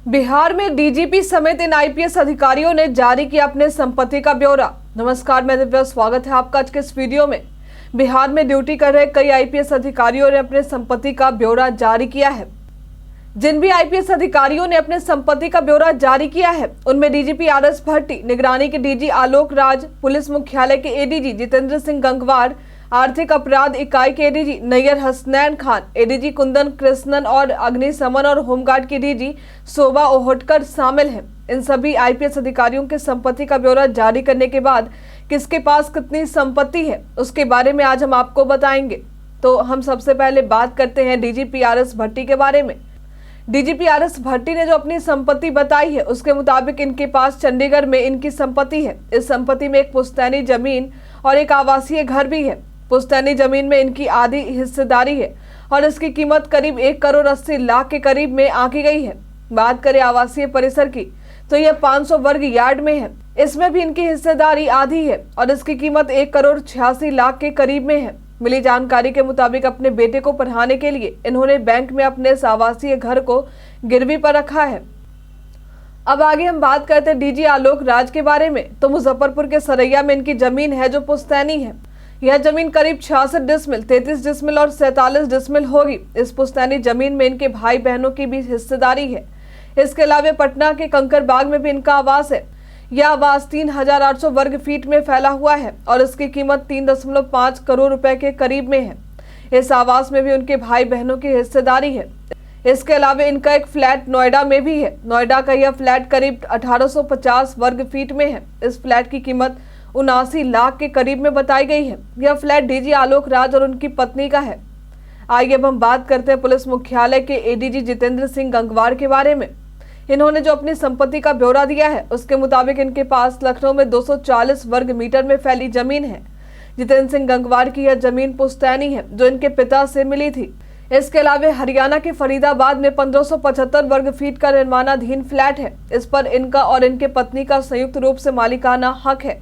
बिहार में डीजीपी समेत इन आईपीएस अधिकारियों ने जारी किया अपने संपत्ति का ब्यौरा। नमस्कार, मैं दिव्या, स्वागत है आपका आज के इस वीडियो में। बिहार में ड्यूटी कर रहे कई आईपीएस अधिकारियों ने अपने संपत्ति का ब्यौरा जारी किया है। जिन भी आईपीएस अधिकारियों ने अपने संपत्ति का ब्यौरा जारी किया है उनमें डीजीपी आरएस भट्टी, निगरानी के डीजी आलोक राज, पुलिस मुख्यालय के एडीजी जितेंद्र सिंह गंगवार, आर्थिक अपराध इकाई के एडीजी नैयर हसनैन खान, एडीजी कुंदन कृष्णन और अग्निशमन और होमगार्ड की डीजी शोभा ओहटकर शामिल हैं। इन सभी आईपीएस अधिकारियों के संपत्ति का ब्यौरा जारी करने के बाद किसके पास कितनी संपत्ति है उसके बारे में आज हम आपको बताएंगे। तो हम सबसे पहले बात करते हैं डीजीपी आरएस भट्टी के बारे में। डीजीपी आरएस भट्टी ने जो अपनी संपत्ति बताई है उसके मुताबिक इनके पास चंडीगढ़ में इनकी संपत्ति है। इस संपत्ति में एक पुश्तैनी जमीन और एक आवासीय घर भी है। पुश्तैनी जमीन में इनकी आधी हिस्सेदारी है और इसकी कीमत करीब 1 करोड़ 80 लाख के करीब में आंकी गई है। बात करें आवासीय परिसर की तो यह 500 वर्ग यार्ड में है। इसमें भी इनकी हिस्सेदारी आधी है और इसकी कीमत 1 करोड़ 86 लाख के करीब में है। मिली जानकारी के मुताबिक अपने बेटे को पढ़ाने के लिए इन्होंने बैंक में अपने इस आवासीय घर को गिरवी पर रखा है। अब आगे हम बात करते हैं डीजी आलोक राज के बारे में। तो मुजफ्फरपुर के सरैया में इनकी जमीन है जो पुश्तैनी है। यह जमीन करीब 66 डिसमिल, 33 डिसमिल और 47 डिसमिल होगी। इस पुश्तैनी जमीन में इनके भाई बहनों की भी हिस्सेदारी है। इसके अलावा पटना के कंकरबाग में भी इनका आवास है। यह आवास 3800 वर्ग फीट में फैला हुआ है और इसकी कीमत 3.5 करोड़ रुपए के करीब में है। इस आवास में भी उनके भाई बहनों की हिस्सेदारी है। इसके अलावा इनका एक फ्लैट नोएडा में भी है। नोएडा का यह फ्लैट करीब 1850 वर्ग फीट में है। इस फ्लैट की कीमत 79 लाख के करीब में बताई गई है। यह फ्लैट डीजी आलोक राज और उनकी पत्नी का है। आइए अब हम बात करते हैं पुलिस मुख्यालय के एडीजी जितेंद्र सिंह गंगवार के बारे में। इन्होंने जो अपनी संपत्ति का ब्यौरा दिया है उसके मुताबिक इनके पास लखनऊ में 240 वर्ग मीटर में फैली जमीन है। जितेंद्र सिंह गंगवार की यह जमीन पुश्तैनी है जो इनके पिता से मिली थी। इसके अलावा हरियाणा के फरीदाबाद में 1575 वर्ग फीट का निर्माणाधीन फ्लैट है। इस पर इनका और इनके पत्नी का संयुक्त रूप से मालिकाना हक है।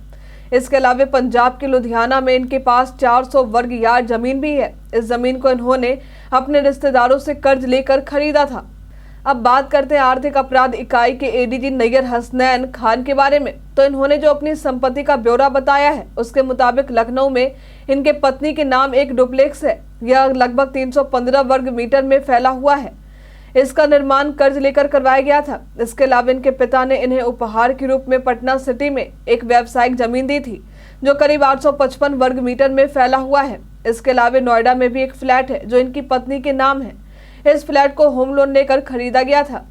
इसके अलावा पंजाब के लुधियाना में इनके पास 400 वर्ग यार्ड जमीन भी है। इस जमीन को इन्होंने अपने रिश्तेदारों से कर्ज लेकर खरीदा था। अब बात करते हैं आर्थिक अपराध इकाई के एडीजी नैयर हसनैन खान के बारे में। तो इन्होंने जो अपनी संपत्ति का ब्यौरा बताया है उसके मुताबिक लखनऊ में इनके पत्नी के नाम एक डुप्लेक्स है। यह लगभग 315 वर्ग मीटर में फैला हुआ है। इसका निर्माण कर्ज लेकर करवाया गया था। इसके अलावा इनके पिता ने इन्हें उपहार के रूप में पटना सिटी में एक व्यावसायिक जमीन दी थी जो करीब 855 वर्ग मीटर में फैला हुआ है। इसके अलावा नोएडा में भी एक फ्लैट है जो इनकी पत्नी के नाम है। इस फ्लैट को होम लोन लेकर खरीदा गया था।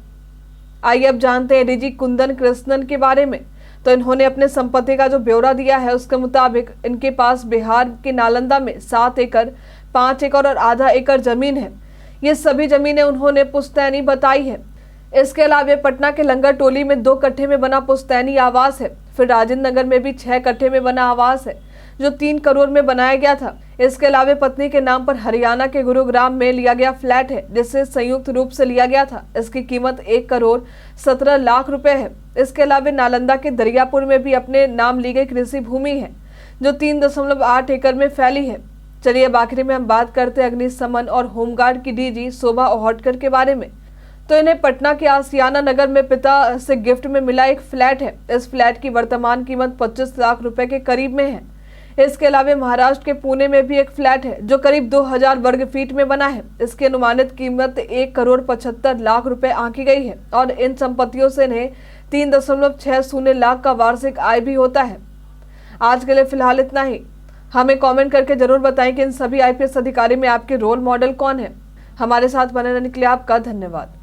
आइए अब जानते हैं डीजी कुंदन कृष्णन के बारे में। तो इन्होंने अपने संपत्ति का जो ब्यौरा दिया है उसके मुताबिक इनके पास बिहार के नालंदा में 7 एकड़, 5 एकड़ और आधा एकड़ जमीन है। ये सभी जमीनें उन्होंने पुश्तैनी बताई है। इसके अलावा पटना के लंगर टोली में 2 कट्ठे में बना पुश्तैनी आवास है। फिर राजेंद्र नगर में भी 6 कट्ठे में बना आवास है जो 3 करोड़ में बनाया गया था। इसके अलावा पत्नी के नाम पर हरियाणा के गुरुग्राम में लिया गया फ्लैट है जिसे संयुक्त रूप से लिया गया था। इसकी कीमत 1 करोड़ 17 लाख रुपए है। इसके अलावा नालंदा के दरियापुर में भी अपने नाम ली गई कृषि भूमि है जो 3.8 एकड़ में फैली है। चलिए अब आखिरी में हम बात करते हैं अग्निशमन और होमगार्ड की डीजी शोभा ओहटकर के बारे में। तो इन्हें पटना के आसियाना नगर में पिता से गिफ्ट में मिला एक फ्लैट है। इस फ्लैट की वर्तमान कीमत 25 लाख रुपए के करीब में है। इसके अलावा महाराष्ट्र के पुणे में भी एक फ्लैट है जो करीब 2000 वर्ग फीट में बना है। इसकी अनुमानित कीमत 1 करोड़ 75 लाख रुपए आंकी गई है और इन संपत्तियों से इन्हें 3.60 लाख का वार्षिक आय भी होता है। आज के लिए फिलहाल इतना ही। हमें कमेंट करके जरूर बताएं कि इन सभी आईपीएस अधिकारी में आपके रोल मॉडल कौन है। हमारे साथ बने रहने के लिए आपका धन्यवाद।